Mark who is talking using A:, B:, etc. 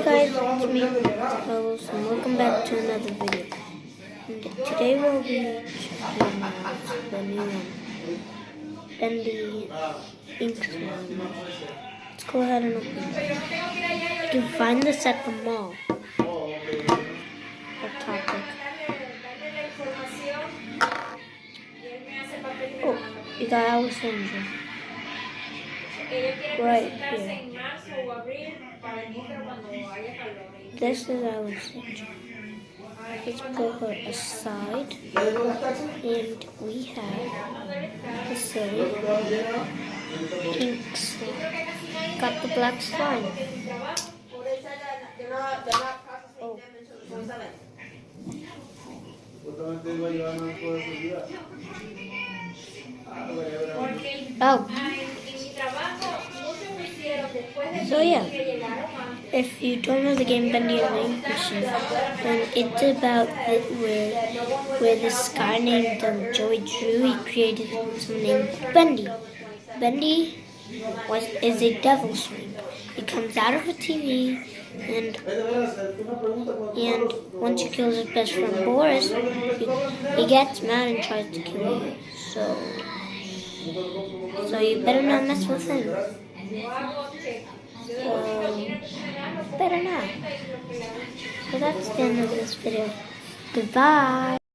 A: guys, it's me, Carlos, and welcome back to another video. And today we'll be checking out the new Bendy ink slime. Let's go ahead and open it. You can find this at the mall. Hot topic. Oh, you got Alessandra. Right here. This is Alessandra. Let's put her aside. And we have the silly pink slime. Got the black slime. Oh. Oh. So yeah, if you don't know the game Bendy and the Ink Machine, then it's about where this guy named Joey Drew, he created someone named Bendy. Bendy is a devil slime. He comes out of a TV, and once he kills his best friend Boris, he gets mad and tries to kill you. So you better not mess with him. Better not. So that's the end of this video. Goodbye.